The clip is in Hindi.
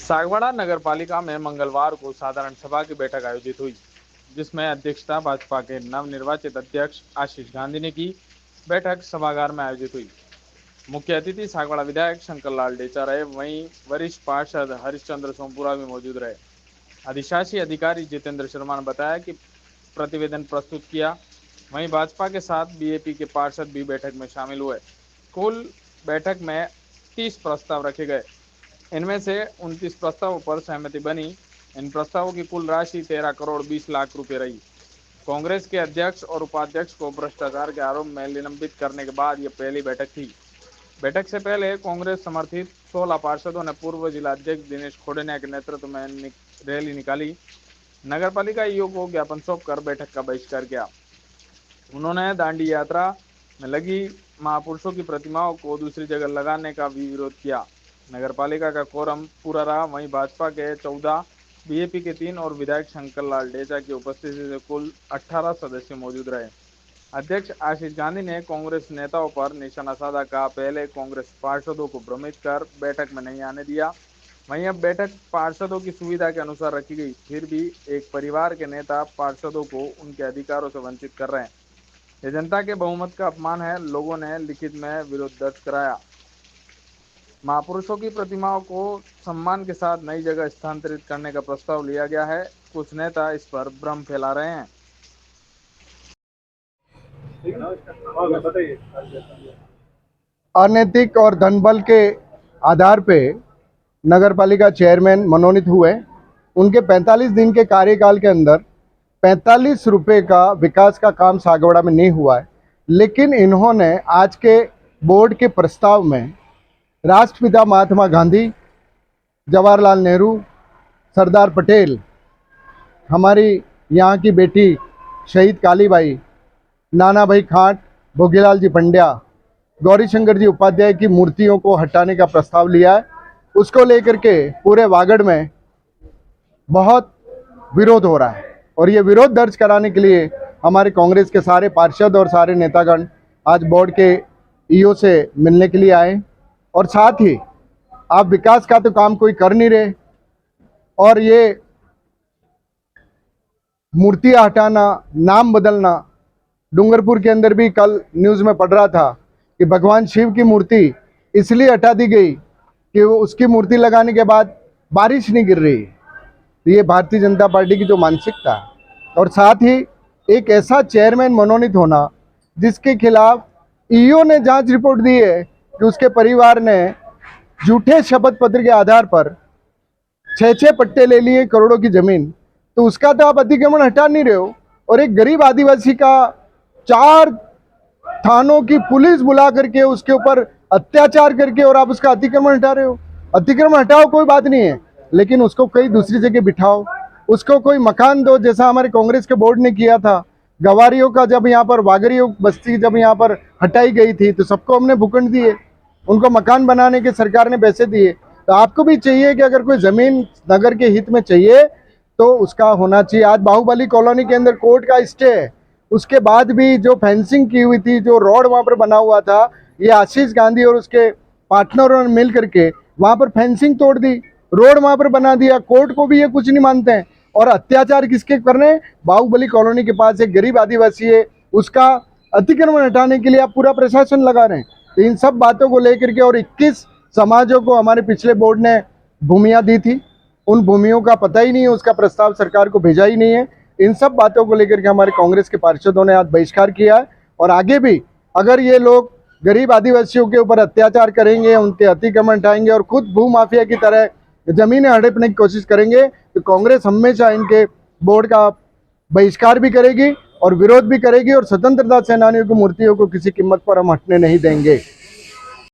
सागवाड़ा नगर पालिका में मंगलवार को साधारण सभा की बैठक आयोजित हुई, जिसमें अध्यक्षता भाजपा के नवनिर्वाचित अध्यक्ष आशीष गांधी ने की। बैठक सभागार में आयोजित हुई। मुख्य अतिथि सागवाड़ा विधायक शंकर लाल डेचा रहे, वहीं वरिष्ठ पार्षद हरिश्चंद्र सोमपुरा भी मौजूद रहे। अधिशासी अधिकारी जितेंद्र शर्मा ने बताया कि प्रतिवेदन प्रस्तुत किया। वहीं भाजपा के साथ बीएपी के पार्षद भी बैठक में शामिल हुए। कुल बैठक में 30 प्रस्ताव रखे गए। इनमें से 29 प्रस्तावों पर सहमति बनी। इन प्रस्तावों की कुल राशि 13 करोड़ 20 लाख रुपए रही। कांग्रेस के अध्यक्ष और उपाध्यक्ष को भ्रष्टाचार के आरोप में निलंबित करने के बाद यह पहली बैठक थी। बैठक से पहले कांग्रेस समर्थित 16 पार्षदों ने पूर्व जिला अध्यक्ष दिनेश खोड़ेनिया के नेतृत्व में रैली निकाली। नगर पालिका ईओ को ज्ञापन सौंपकर बैठक का बहिष्कार किया। उन्होंने दांडी यात्रा में लगी महापुरुषों की प्रतिमाओं को दूसरी जगह लगाने का भी विरोध किया। नगर पालिका का कोरम पूरा रहा। वहीं भाजपा के 14, बीएपी के 3 और विधायक शंकर लाल डेचा की उपस्थिति से कुल 18 सदस्य मौजूद रहे। अध्यक्ष आशीष गांधी ने कांग्रेस नेताओं पर निशाना साधा। कहा, पहले कांग्रेस पार्षदों को भ्रमित कर बैठक में नहीं आने दिया। वहीं अब बैठक पार्षदों की सुविधा के अनुसार रखी गई, फिर भी एक परिवार के नेता पार्षदों को उनके अधिकारों से वंचित कर रहे हैं। यह जनता के बहुमत का अपमान है। लोगों ने लिखित में विरोध दर्ज कराया। महापुरुषों की प्रतिमाओं को सम्मान के साथ नई जगह स्थानांतरित करने का प्रस्ताव लिया गया है। कुछ नेता इस पर भ्रम फैला रहे हैं। अनैतिक और धनबल के आधार पे नगरपालिका चेयरमैन मनोनीत हुए। उनके 45 दिन के कार्यकाल के अंदर 45 रुपए का विकास का काम सागवाड़ा में नहीं हुआ है, लेकिन इन्होंने आज के बोर्ड के प्रस्ताव में राष्ट्रपिता महात्मा गांधी, जवाहरलाल नेहरू, सरदार पटेल, हमारी यहाँ की बेटी शहीद कालीबाई, नाना भाई खाट, भोगीलाल जी पंड्या, गौरी शंकर जी उपाध्याय की मूर्तियों को हटाने का प्रस्ताव लिया है। उसको लेकर के पूरे वागड़ में बहुत विरोध हो रहा है और ये विरोध दर्ज कराने के लिए हमारे कांग्रेस के सारे पार्षद और सारे नेतागण आज बोर्ड के ईओ से मिलने के लिए आए। और साथ ही आप विकास का तो काम कोई कर नहीं रहे और ये मूर्तियां हटाना, नाम बदलना, डूंगरपुर के अंदर भी कल न्यूज़ में पढ़ रहा था कि भगवान शिव की मूर्ति इसलिए हटा दी गई कि वो उसकी मूर्ति लगाने के बाद बारिश नहीं गिर रही। तो ये भारतीय जनता पार्टी की जो मानसिकता है। और साथ ही एक ऐसा चेयरमैन मनोनीत होना जिसके खिलाफ ईओ ने जांच रिपोर्ट दी है कि उसके परिवार ने झूठे शपथ पत्र के आधार पर 6 पट्टे ले लिए करोड़ों की जमीन, तो उसका तो आप अतिक्रमण हटा नहीं रहे हो। और एक गरीब आदिवासी का 4 थानों की पुलिस बुला करके उसके ऊपर अत्याचार करके और आप उसका अतिक्रमण हटा रहे हो। अतिक्रमण हटाओ, कोई बात नहीं है, लेकिन उसको कहीं दूसरी जगह बिठाओ, उसको कोई मकान दो, जैसा हमारे कांग्रेस के बोर्ड ने किया था। गवारियों का जब यहाँ पर वागरियों बस्ती जब यहाँ पर हटाई गई थी तो सबको हमने भूखंड दिए, उनको मकान बनाने के सरकार ने पैसे दिए। तो आपको भी चाहिए कि अगर कोई जमीन नगर के हित में चाहिए तो उसका होना चाहिए। आज बाहुबली कॉलोनी के अंदर कोर्ट का स्टे है, उसके बाद भी जो फेंसिंग की हुई थी, जो रोड वहाँ पर बना हुआ था, ये आशीष गांधी और उसके पार्टनरों ने मिल करके वहाँ पर फेंसिंग तोड़ दी, रोड वहाँ पर बना दिया। कोर्ट को भी ये कुछ नहीं मानते हैं। और अत्याचार किसके कर रहे हैं? बाहुबली कॉलोनी के पास एक गरीब आदिवासी है, उसका अतिक्रमण हटाने के लिए आप पूरा प्रशासन लगा रहे हैं। तो इन सब बातों को लेकर के, और 21 समाजों को हमारे पिछले बोर्ड ने भूमियाँ दी थी, उन भूमियों का पता ही नहीं है, उसका प्रस्ताव सरकार को भेजा ही नहीं है। इन सब बातों को लेकर के हमारे कांग्रेस के पार्षदों ने आज बहिष्कार किया है। और आगे भी अगर ये लोग गरीब आदिवासियों के ऊपर अत्याचार करेंगे, उनके अतिक्रमण हटाएंगे और खुद भू माफिया की तरह जमीनें हड़पने की कोशिश करेंगे, तो कांग्रेस हमेशा इनके बोर्ड का बहिष्कार भी करेगी और विरोध भी करेगी। और स्वतंत्रता सेनानियों की मूर्तियों को किसी कीमत पर हम हटने नहीं देंगे।